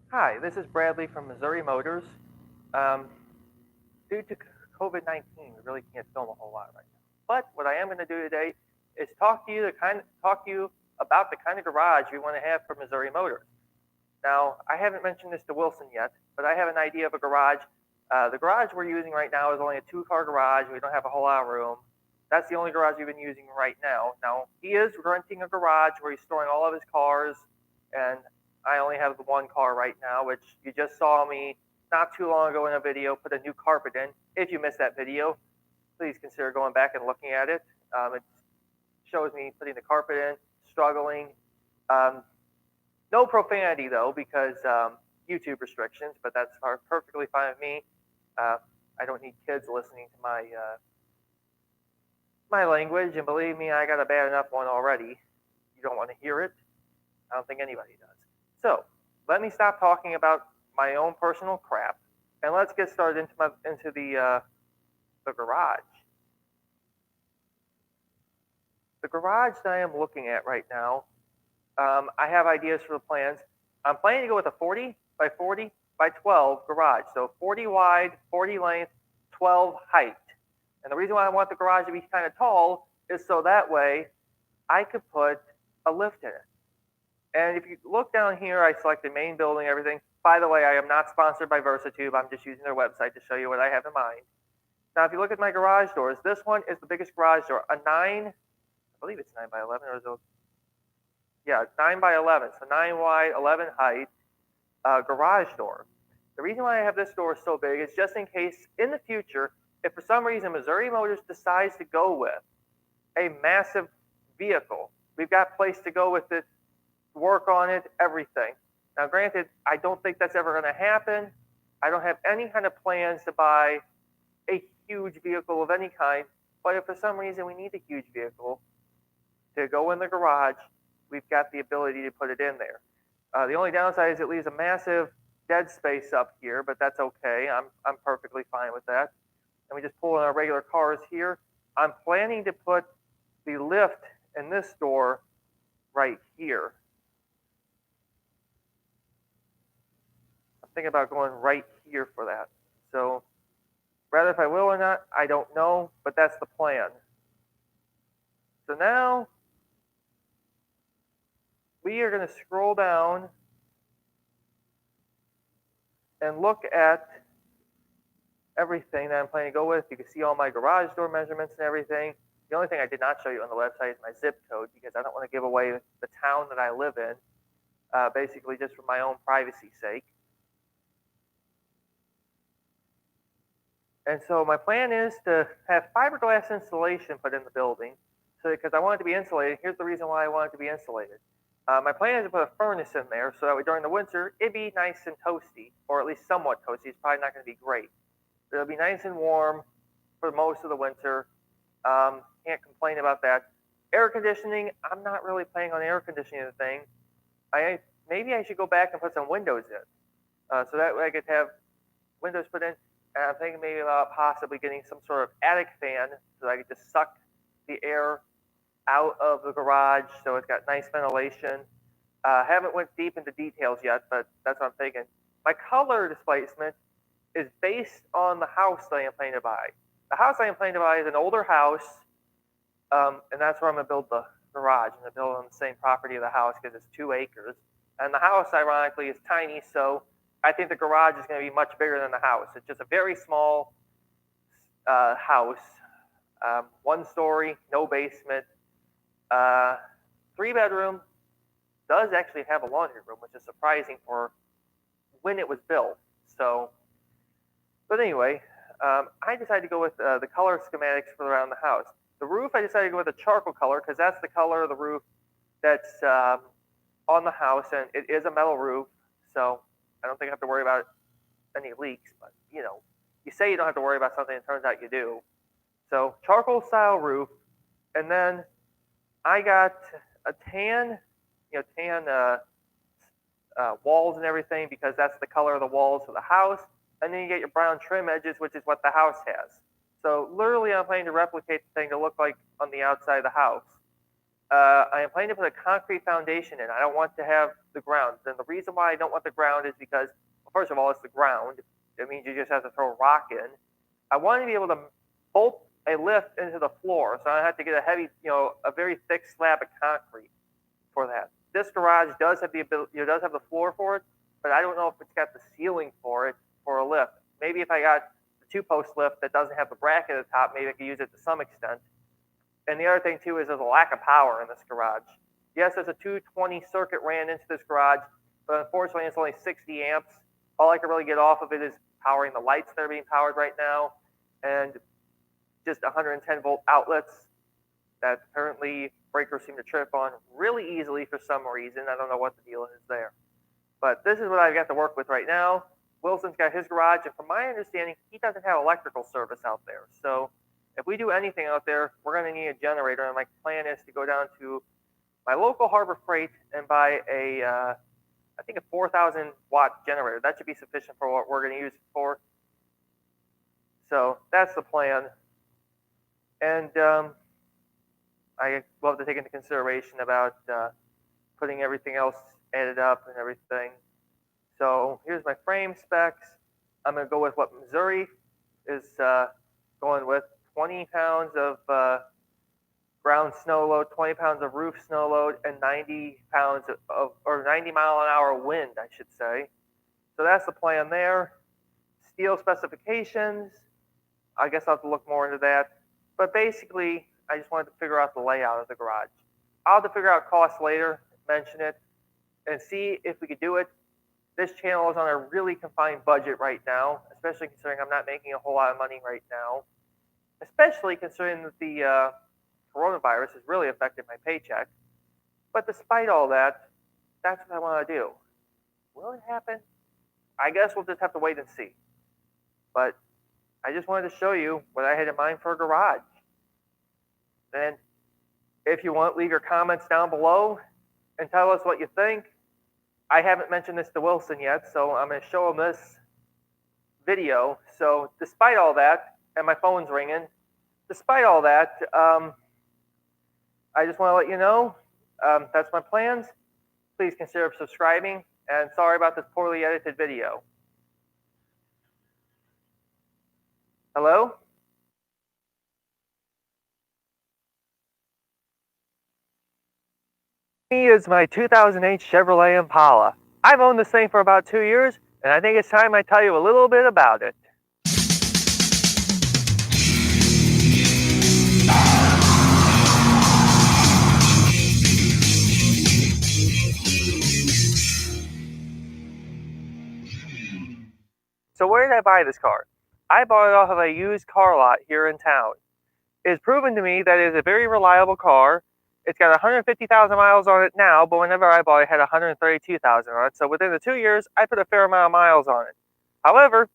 Hi, this is Bradley from Missouri Motors. Um, Due to COVID-19, we really can't film a whole lot right now. But what I am going to do today is talk to you about the kind of garage we want to have for Missouri Motors. Now, I haven't mentioned this to Wilson yet, but I have an idea of a garage. The garage we're using right now is only a two-car garage. We don't have a whole lot of room. That's the only garage we've been using right now. Now, he is renting a garage where he's storing all of his cars, and I only have the one car right now, which you just saw me not too long ago in a video put a new carpet in. If you missed that video, please consider going back and looking at it. It shows me putting the carpet in, struggling. Um, no profanity though, because YouTube restrictions, but that's perfectly fine with me. Uh, I don't need kids listening to my language, and believe me, I got a bad enough one already. You don't want to hear it. I don't think anybody does. So let me stop talking about my own personal crap, and let's get started into the garage. The garage that I am looking at right now, I have ideas for the plans. I'm planning to go with a 40 by 40 by 12 garage. So 40 wide, 40 length, 12 height. And the reason why I want the garage to be kind of tall is so that way I could put a lift in it. And if you look down here, I selected main building, everything. By the way, I am not sponsored by Versatube. I'm just using their website to show you what I have in mind. Now, if you look at my garage doors, this one is the biggest garage door, a 9, I believe it's 9 by 11, or is it, yeah, 9 by 11, so 9 wide, 11 height, garage door. The reason why I have this door so big is just in case in the future, if for some reason Missouri Motors decides to go with a massive vehicle, we've got place to go with it, work on it, everything. Now, granted, I don't think that's ever going to happen. I don't have any kind of plans to buy a huge vehicle of any kind, but if for some reason we need a huge vehicle to go in the garage, we've got the ability to put it in there. The only downside is it leaves a massive dead space up here, but that's okay. I'm perfectly fine with that. And we just pull in our regular cars here. I'm planning to put the lift in this door right here. I'm thinking about going right here for that. So, rather if I will or not, I don't know, but that's the plan. So now we are going to scroll down and look at everything that I'm planning to go with. You can see all my garage door measurements and everything. The only thing I did not show you on the website is my zip code because I don't want to give away the town that I live in, basically just for my own privacy sake. And so my plan is to have fiberglass insulation put in the building, so because I want it to be insulated. Here's the reason why I want it to be insulated. My plan is to put a furnace in there so that way during the winter it'd be nice and toasty, or at least somewhat toasty. It's probably not going to be great, but it'll be nice and warm for most of the winter. Can't complain about that. Air conditioning, I'm not really planning on air conditioning the thing. Maybe I should go back and put some windows in, so that way I could have windows put in. And I'm thinking maybe about possibly getting some sort of attic fan so that I could just suck the air out of the garage so it's got nice ventilation. Haven't went deep into details yet, but that's what I'm thinking. My color displacement is based on the house that I am planning to buy. The house I am planning to buy is an older house, and that's where I'm going to build the garage. I'm going to build on the same property of the house because it's 2 acres. And the house, ironically, is tiny, so I think the garage is going to be much bigger than the house. It's just a very small house, 1 story, no basement, 3 bedroom. Does actually have a laundry room, which is surprising for when it was built. So, but anyway, I decided to go with the color schematics for around the house. The roof, I decided to go with a charcoal color because that's the color of the roof that's on the house, and it is a metal roof, so I don't think I have to worry about any leaks. But you say you don't have to worry about something, it turns out you do. So charcoal style roof, and then I got a tan, tan walls and everything because that's the color of the walls of the house. And then you get your brown trim edges, which is what the house has. So literally, I'm planning to replicate the thing to look like on the outside of the house. I am planning to put a concrete foundation in. I don't want to have the ground. And the reason why I don't want the ground is because, well, first of all, it's the ground. It means you just have to throw a rock in. I want to be able to bolt a lift into the floor, so I have to get a heavy, a very thick slab of concrete for that. This garage does have the ability, does have the floor for it, but I don't know if it's got the ceiling for it for a lift. Maybe if I got the two-post lift that doesn't have the bracket at the top, maybe I could use it to some extent. And the other thing too is there's a lack of power in this garage. Yes, there's a 220 circuit ran into this garage, but unfortunately it's only 60 amps. All I can really get off of it is powering the lights that are being powered right now, and just 110 volt outlets that apparently breakers seem to trip on really easily for some reason. I don't know what the deal is there. But this is what I've got to work with right now. Wilson's got his garage, and from my understanding, he doesn't have electrical service out there. So if we do anything out there, we're going to need a generator, and my plan is to go down to my local Harbor Freight and buy I think a 4,000 watt generator. That should be sufficient for what we're going to use it for. So that's the plan. And I will have to take into consideration about putting everything else added up and everything. So here's my frame specs. I'm going to go with what Missouri is going with. 20 pounds of ground snow load, 20 pounds of roof snow load, and 90 pounds or 90 mile an hour wind, I should say. So that's the plan there. Steel specifications, I guess I'll have to look more into that. But basically, I just wanted to figure out the layout of the garage. I'll have to figure out costs later, mention it, and see if we could do it. This channel is on a really confined budget right now, especially considering I'm not making a whole lot of money right now. Especially considering that the coronavirus has really affected my paycheck. But despite all that, that's what I want to do. Will it happen? I guess we'll just have to wait and see. But I just wanted to show you what I had in mind for a garage. And if you want, leave your comments down below and tell us what you think. I haven't mentioned this to Wilson yet, so I'm going to show him this video. So despite all that, and my phone's ringing. Despite all that, I just want to let you know that's my plans. Please consider subscribing, and sorry about this poorly edited video. Hello? Here is my 2008 Chevrolet Impala. I've owned this thing for about 2 years, and I think it's time I tell you a little bit about it. So where did I buy this car? I bought it off of a used car lot here in town. It has proven to me that it is a very reliable car. It's got 150,000 miles on it now, but whenever I bought it, it had 132,000 on it. So within the 2 years, I put a fair amount of miles on it. However,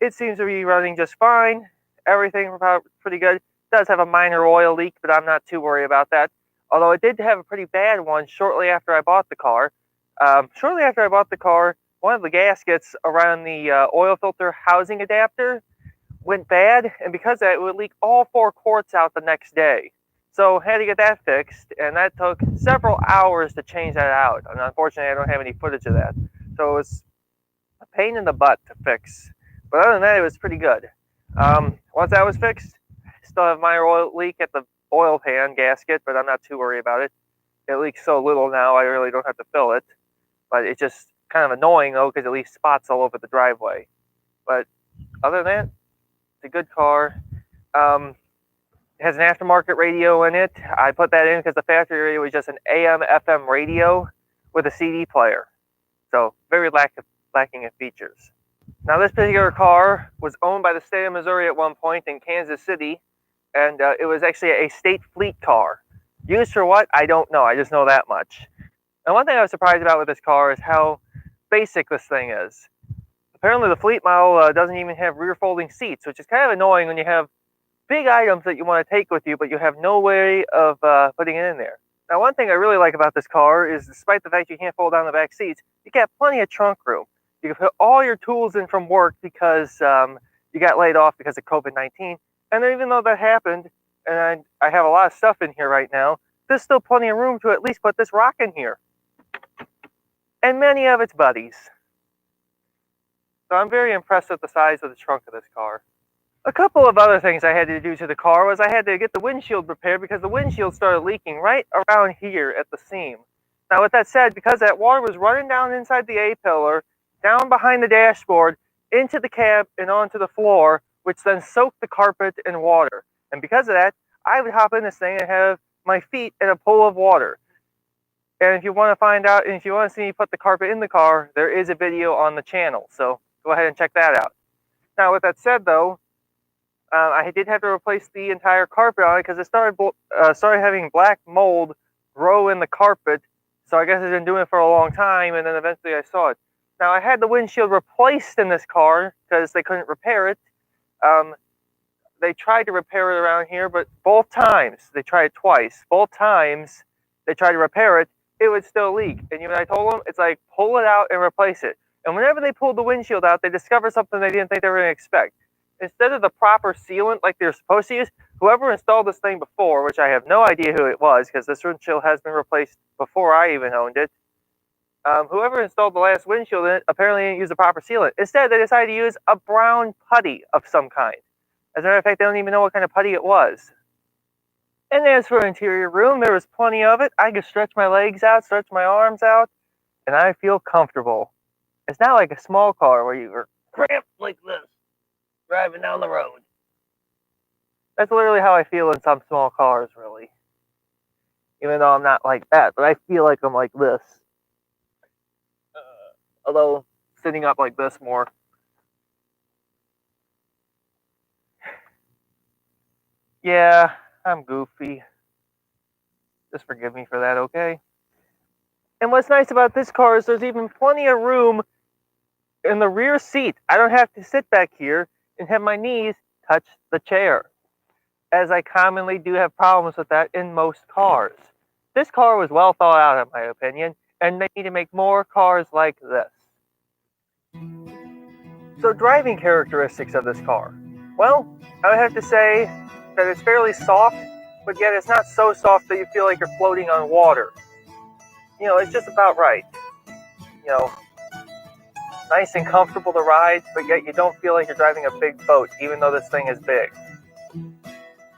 it seems to be running just fine. Everything about pretty good. It does have a minor oil leak, but I'm not too worried about that. Although it did have a pretty bad one shortly after I bought the car. One of the gaskets around the oil filter housing adapter went bad, and because of that, it would leak all 4 quarts out the next day. So I had to get that fixed, and that took several hours to change that out. And unfortunately, I don't have any footage of that. So it was a pain in the butt to fix. But other than that, it was pretty good. Once that was fixed, I still have minor oil leak at the oil pan gasket, but I'm not too worried about it. It leaks so little now, I really don't have to fill it. But it's just kind of annoying, though, because it leaves spots all over the driveway. But other than that, it's a good car. It has an aftermarket radio in it. I put that in because the factory radio was just an AM/FM radio with a CD player. So very lacking in features. Now this particular car was owned by the state of Missouri at one point in Kansas City, and it was actually a state fleet car. Used for what? I don't know. I just know that much. And one thing I was surprised about with this car is how basic this thing is. Apparently the fleet model doesn't even have rear folding seats, which is kind of annoying when you have big items that you want to take with you, but you have no way of putting it in there. Now, one thing I really like about this car is, despite the fact you can't fold down the back seats, you got plenty of trunk room. You can put all your tools in from work because you got laid off because of COVID-19. And even though that happened, and I have a lot of stuff in here right now, there's still plenty of room to at least put this rock in here. And many of its buddies. So I'm very impressed with the size of the trunk of this car. A couple of other things I had to do to the car was I had to get the windshield repaired because the windshield started leaking right around here at the seam. Now with that said, because that water was running down inside the A-pillar, down behind the dashboard, into the cab and onto the floor, which then soaked the carpet in water. And because of that, I would hop in this thing and have my feet in a pool of water. And if you want to find out, and if you want to see me put the carpet in the car, there is a video on the channel. So go ahead and check that out. Now with that said though, I did have to replace the entire carpet on it because it started having black mold grow in the carpet. So I guess it's been doing it for a long time, and then eventually I saw it. Now I had the windshield replaced in this car because they couldn't repair it. They tried to repair it around here, but both times, they tried twice, both times they tried to repair it, it would still leak. And when I told them, it's like, pull it out and replace it. And whenever they pulled the windshield out, they discovered something they didn't think they were going to expect. Instead of the proper sealant like they're supposed to use, whoever installed this thing before, which I have no idea who it was, because this windshield has been replaced before I even owned it, whoever installed the last windshield in it apparently didn't use the proper sealant. Instead, they decided to use a brown putty of some kind. As a matter of fact, they don't even know what kind of putty it was. And as for interior room, there was plenty of it. I could stretch my legs out, stretch my arms out, and I feel comfortable. It's not like a small car where you are cramped like this, driving down the road. That's literally how I feel in some small cars, really. Even though I'm not like that, but I feel like I'm like this. Although, sitting up like this more. Yeah, I'm goofy. Just forgive me for that, okay? And what's nice about this car is there's even plenty of room in the rear seat. I don't have to sit back here and have my knees touch the chair, as I commonly do have problems with that in most cars. This car was well thought out, in my opinion, and they need to make more cars like this. So driving characteristics of this car. Well, I would have to say that it's fairly soft, but yet it's not so soft that you feel like you're floating on water. You know, it's just about right. You know, nice and comfortable to ride, but yet you don't feel like you're driving a big boat, even though this thing is big.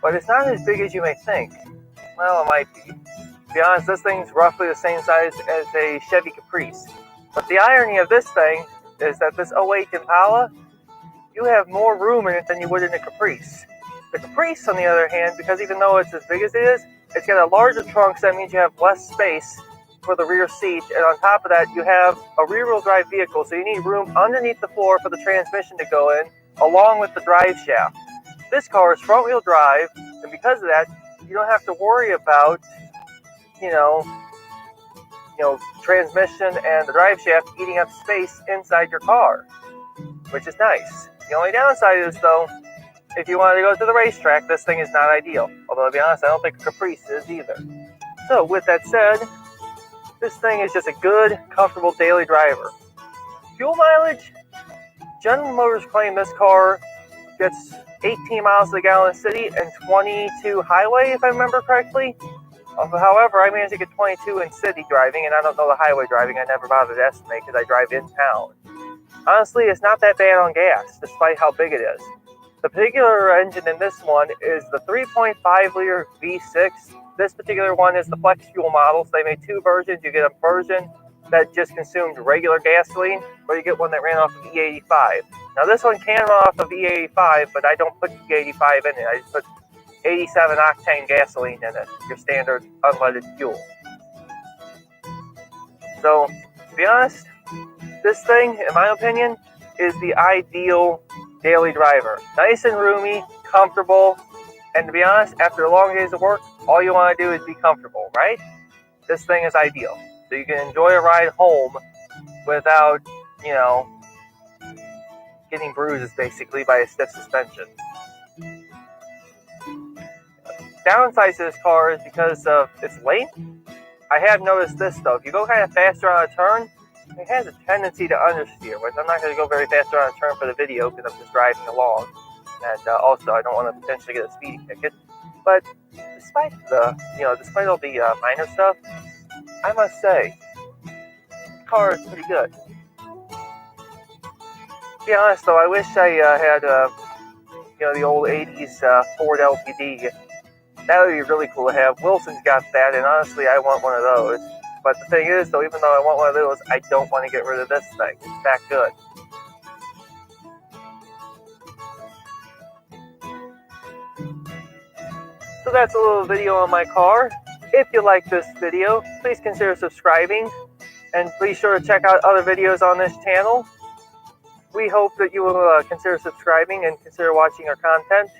But it's not as big as you may think. Well, it might be. To be honest, this thing's roughly the same size as a Chevy Caprice. But the irony of this thing is that this 08 Impala, you have more room in it than you would in a Caprice. The Caprice, on the other hand, because even though it's as big as it is, it's got a larger trunk, so that means you have less space for the rear seat, and on top of that, you have a rear-wheel drive vehicle, so you need room underneath the floor for the transmission to go in, along with the drive shaft. This car is front-wheel drive, and because of that, you don't have to worry about, you know, transmission and the drive shaft eating up space inside your car, which is nice. The only downside is, though, if you wanted to go to the racetrack, this thing is not ideal. Although, to be honest, I don't think a Caprice is either. So, with that said, this thing is just a good, comfortable daily driver. Fuel mileage? General Motors claim this car gets 18 miles to the gallon in city and 22 highway, if I remember correctly. However, I managed to get 22 in city driving, and I don't know the highway driving. I never bothered to estimate because I drive in town. Honestly, it's not that bad on gas, despite how big it is. The particular engine in this one is the 3.5-liter V6. This particular one is the flex fuel model, so they made two versions. You get a version that just consumed regular gasoline, or you get one that ran off of E85. Now, this one can run off of E85, but I don't put E85 in it. I just put 87 octane gasoline in it, your standard unleaded fuel. So, to be honest, this thing, in my opinion, is the ideal daily driver. Nice and roomy, comfortable, and to be honest, after a long days of work, all you want to do is be comfortable, right? This thing is ideal. So you can enjoy a ride home without, getting bruises basically by a stiff suspension. Downside to this car is because of its length. I have noticed this though, if you go kind of faster on a turn, it has a tendency to understeer, which I'm not going to go very fast on a turn for the video because I'm just driving along. And also, I don't want to potentially get a speeding ticket. But despite despite all the minor stuff, I must say, the car is pretty good. To be honest though, I wish I had the old '80s Ford LTD. That would be really cool to have. Wilson's got that, and honestly, I want one of those. But the thing is, though, even though I want one of those, I don't want to get rid of this thing. It's that good. So that's a little video on my car. If you like this video, please consider subscribing, and please sure to check out other videos on this channel. We hope that you will consider subscribing and consider watching our content.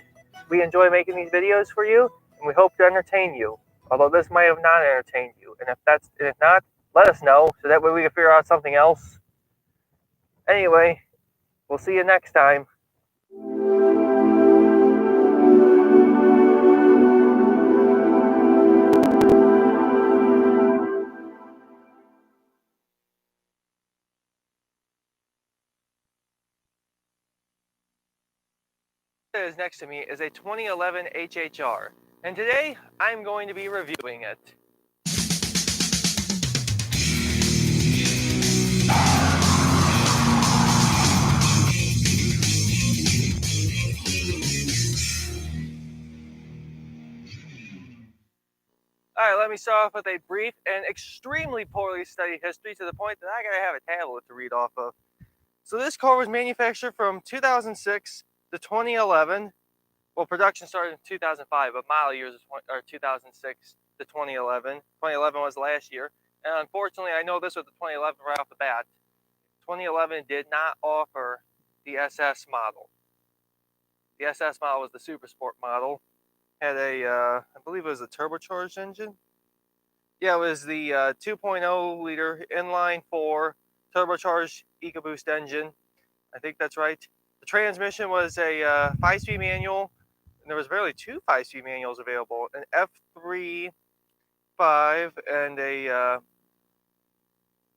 We enjoy making these videos for you, and we hope to entertain you. Although this might have not entertained you, and if not, let us know so that way we can figure out something else. Anyway, we'll see you next time. That is next to me is a 2011 HHR, and today I'm going to be reviewing it. Alright, let me start off with a brief and extremely poorly studied history to the point that I gotta have a tablet to read off of. So this car was manufactured from 2006 to 2011. Well, production started in 2005, but model years are 2006 to 2011. 2011 was last year. And unfortunately, I know this with the 2011 right off the bat. 2011 did not offer the SS model. The SS model was the Super Sport model. Had a, I believe it was a turbocharged engine. Yeah, it was the 2.0 liter inline 4 turbocharged EcoBoost engine. I think that's right. The transmission was a 5-speed manual, and there was barely 2 5-speed manuals available: an F3.5 and a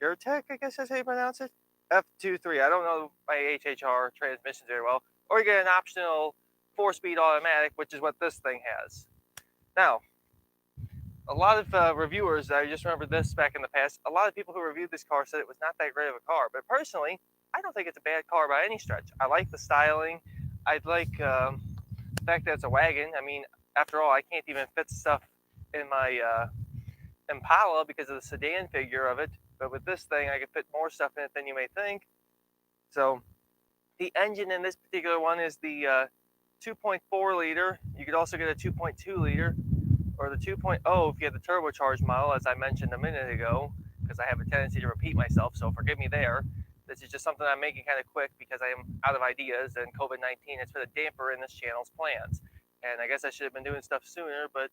Airtech, I guess that's how you pronounce it. F2.3. I don't know my HHR transmissions very well. Or you get an optional 4-speed automatic, which is what this thing has. Now, a lot of reviewers, I just remember this back in the past, a lot of people who reviewed this car said it was not that great of a car. But personally, I don't think it's a bad car by any stretch. I like the styling. I like the fact that it's a wagon. I mean, after all, I can't even fit stuff in my Impala because of the sedan figure of it. But with this thing, I can fit more stuff in it than you may think. So the engine in this particular one is the 2.4 liter. You could also get a 2.2 liter or the 2.0 if you have the turbocharged model, as I mentioned a minute ago, because I have a tendency to repeat myself, so forgive me there. This is just something I'm making kind of quick because I am out of ideas, and COVID-19 has put a damper in this channel's plans. And I guess I should have been doing stuff sooner, but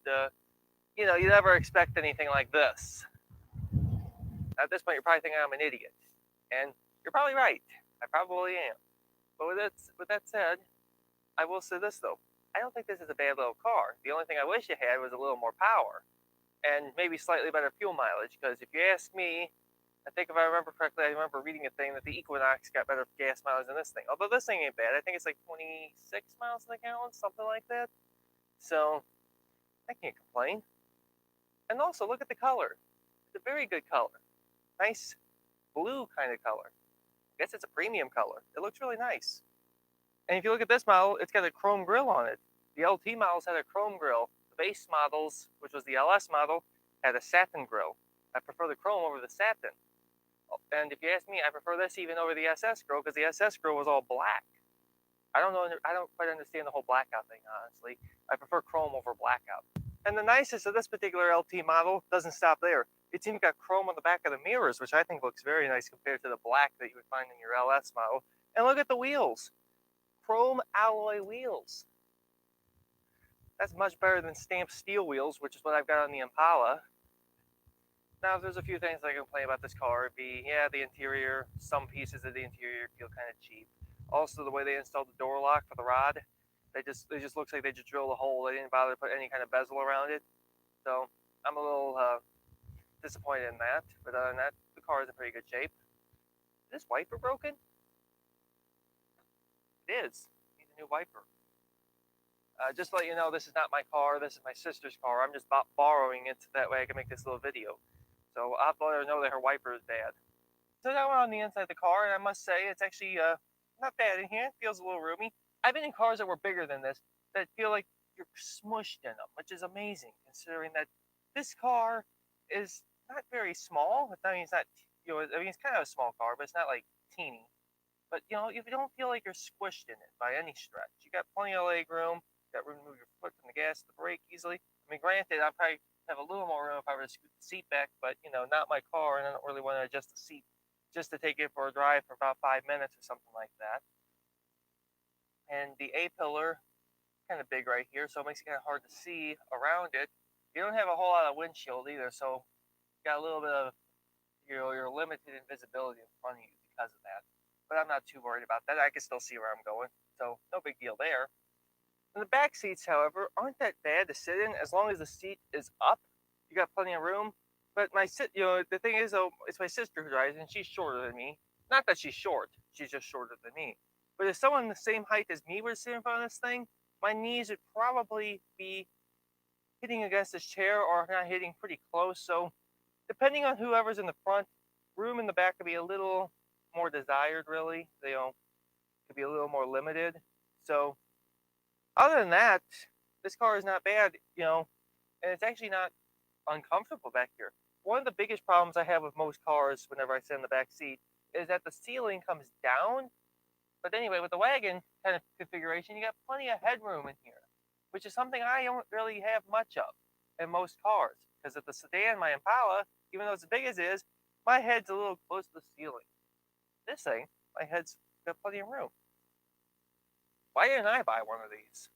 you never expect anything like this. At this point, you're probably thinking I'm an idiot, and you're probably right. I probably am. But with that said, I will say this though. I don't think this is a bad little car. The only thing I wish it had was a little more power and maybe slightly better fuel mileage. Because if you ask me, I think if I remember correctly, I remember reading a thing that the Equinox got better gas mileage than this thing. Although this thing ain't bad. I think it's like 26 miles in the gallon, something like that. So I can't complain. And also, look at the color. It's a very good color. Nice blue kind of color. I guess it's a premium color. It looks really nice. And if you look at this model, it's got a chrome grille on it. The LT models had a chrome grille. The base models, which was the LS model, had a satin grille. I prefer the chrome over the satin. And if you ask me, I prefer this even over the SS grille because the SS grille was all black. I don't quite understand the whole blackout thing, honestly. I prefer chrome over blackout. And the nicest of this particular LT model doesn't stop there. It's even got chrome on the back of the mirrors, which I think looks very nice compared to the black that you would find in your LS model. And look at the wheels. Chrome alloy wheels. That's much better than stamped steel wheels, which is what I've got on the Impala. Now, there's a few things I can complain about this car. The interior, some pieces of the interior feel kind of cheap. Also, the way they installed the door lock for the rod, it just looks like they just drilled a hole. They didn't bother to put any kind of bezel around it. So I'm a little disappointed in that. But other than that, the car is in pretty good shape. Is this wiper broken? It is. Needs a new wiper. Just to let you know, this is not my car. This is my sister's car. I'm just borrowing it so that way I can make this little video. So I'll let her know that her wiper is bad. So now we're on the inside of the car, and I must say it's actually not bad in here. It feels a little roomy. I've been in cars that were bigger than this that feel like you're smushed in them, which is amazing considering that this car is not very small. I mean, it's not, I mean, it's kind of a small car, but it's not like teeny. But you don't feel like you're squished in it by any stretch. You got plenty of leg room. You got room to move your foot from the gas to the brake easily. I mean, granted, I probably have a little more room if I were to scoot the seat back, but not my car, and I don't really want to adjust the seat just to take it for a drive for about 5 minutes or something like that. And the A-pillar, kind of big right here, so it makes it kind of hard to see around it. You don't have a whole lot of windshield either, so you got a little bit of you're limited in visibility in front of you because of that. But I'm not too worried about that. I can still see where I'm going, so no big deal there. And the back seats, however, aren't that bad to sit in as long as the seat is up. You got plenty of room. But the thing is, though, it's my sister who drives, and she's shorter than me. Not that she's short; she's just shorter than me. But if someone the same height as me were to sit in front of this thing, my knees would probably be hitting against this chair, or not hitting pretty close. So, depending on whoever's in the front, room in the back could be a little more desired, really. Could be a little more limited. So, other than that, this car is not bad, and it's actually not uncomfortable back here. One of the biggest problems I have with most cars whenever I sit in the back seat is that the ceiling comes down. But anyway, with the wagon kind of configuration, you got plenty of headroom in here, which is something I don't really have much of in most cars. Because of the sedan, my Impala, even though it's as big as it is, my head's a little close to the ceiling. This thing, my head's got plenty of room. Why didn't I buy one of these?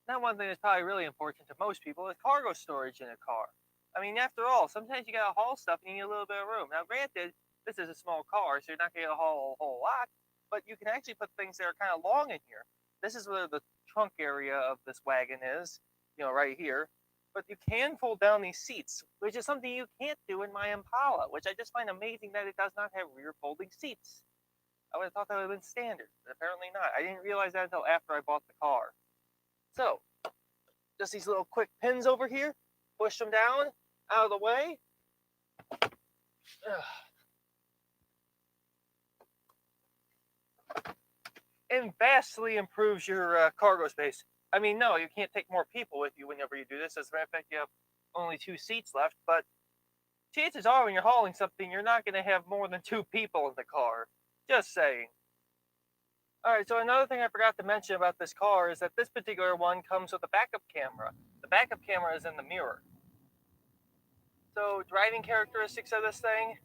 Now, one thing that's probably really important to most people is cargo storage in a car. I mean, after all, sometimes you gotta haul stuff and you need a little bit of room. Now, granted, this is a small car, so you're not gonna haul a whole lot, but you can actually put things that are kind of long in here. This is where the trunk area of this wagon is, right here. But you can fold down these seats, which is something you can't do in my Impala, which I just find amazing that it does not have rear folding seats. I would have thought that would have been standard, but apparently not. I didn't realize that until after I bought the car. So, just these little quick pins over here, push them down, out of the way. And vastly improves your cargo space. I mean, no, you can't take more people with you whenever you do this. As a matter of fact, you have only 2 seats left, but chances are when you're hauling something, you're not going to have more than 2 people in the car. Just saying. Alright, so another thing I forgot to mention about this car is that this particular one comes with a backup camera. The backup camera is in the mirror. So, driving characteristics of this thing,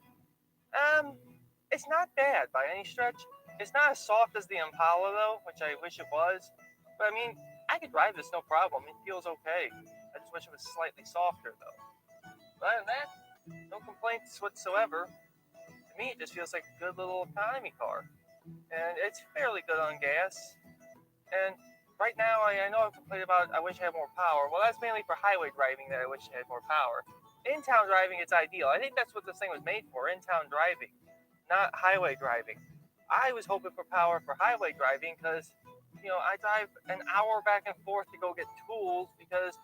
it's not bad by any stretch. It's not as soft as the Impala, though, which I wish it was. But I mean, I could drive this no problem. It feels okay. I just wish it was slightly softer, though. But other than that, no complaints whatsoever. To me, it just feels like a good little economy car. And it's fairly good on gas. And right now, I know I've complained about I wish I had more power. Well, that's mainly for highway driving that I wish I had more power. In-town driving, it's ideal. I think that's what this thing was made for, in-town driving, not highway driving. I was hoping for power for highway driving because, I drive an hour back and forth to go get tools because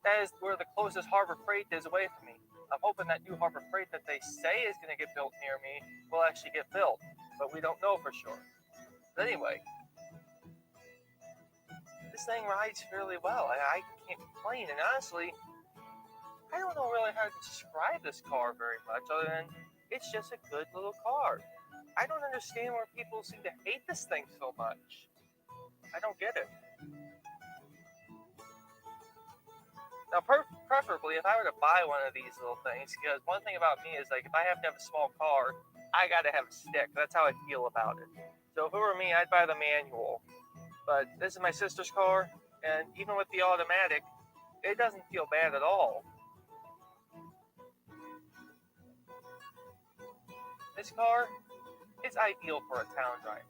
that is where the closest Harbor Freight is away from me. I'm hoping that new Harbor Freight that they say is going to get built near me will actually get built, but we don't know for sure. But anyway, this thing rides fairly well. I can't complain, and honestly, I don't know really how to describe this car very much other than it's just a good little car. I don't understand why people seem to hate this thing so much. I don't get it. Now, preferably, if I were to buy one of these little things, because one thing about me is, like, if I have to have a small car, I gotta have a stick. That's how I feel about it. So if it were me, I'd buy the manual. But this is my sister's car, and even with the automatic, it doesn't feel bad at all. This car is ideal for a town driver.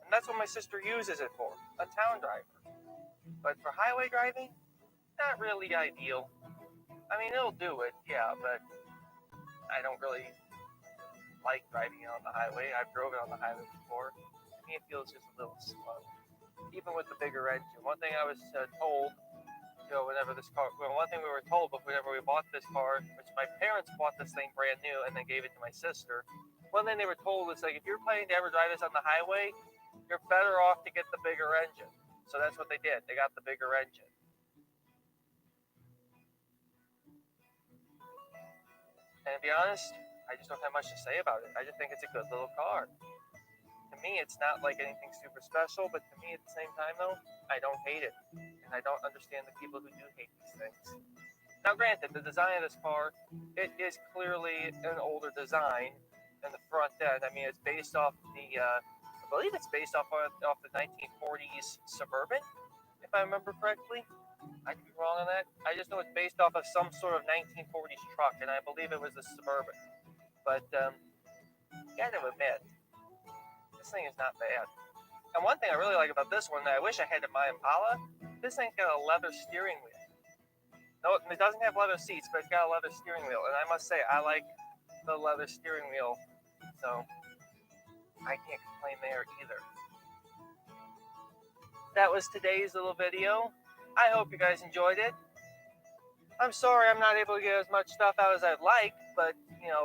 And that's what my sister uses it for, a town driver. But for highway driving, not really ideal. I mean, it'll do it, yeah, but I don't really like driving it on the highway. I've driven on the highway before. To me, it feels just a little slow. even with the bigger engine. One thing I was told, whenever this car, well, one thing we were told, but whenever we bought this car, which my parents bought this thing brand new and then gave it to my sister, one thing they were told was like, if you're planning to ever drive this on the highway, you're better off to get the bigger engine. So that's what they did. They got the bigger engine. And to be honest, I just don't have much to say about it. I just think it's a good little car. To me, it's not like anything super special, but to me at the same time, though, I don't hate it. And I don't understand the people who do hate these things. Now, granted, the design of this car, it is clearly an older design in the front end. I mean, it's based off I believe it's based off the 1940s Suburban, if I remember correctly. I could be wrong on that. I just know it's based off of some sort of 1940s truck, and I believe it was a Suburban. But, gotta admit, this thing is not bad. And one thing I really like about this one that I wish I had in my Impala, this thing's got a leather steering wheel. No, it doesn't have leather seats, but it's got a leather steering wheel. And I must say, I like the leather steering wheel. So, I can't complain there either. That was today's little video. I hope you guys enjoyed it. I'm sorry I'm not able to get as much stuff out as I'd like, but,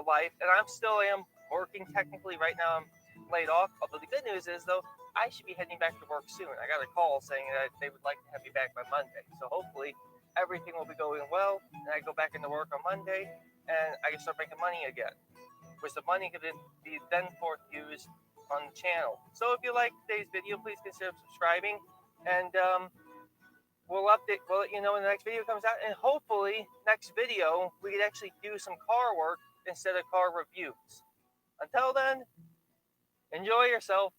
life. And I'm still working technically. Right now I'm laid off. Although the good news is, though, I should be heading back to work soon. I got a call saying that they would like to have me back by Monday. So hopefully everything will be going well, and I go back into work on Monday, and I can start making money again, which the money could be then forth used on the channel. So if you like today's video, please consider subscribing, and we'll let you know when the next video comes out, and hopefully next video we could actually do some car work instead of car reviews. Until then, enjoy yourself.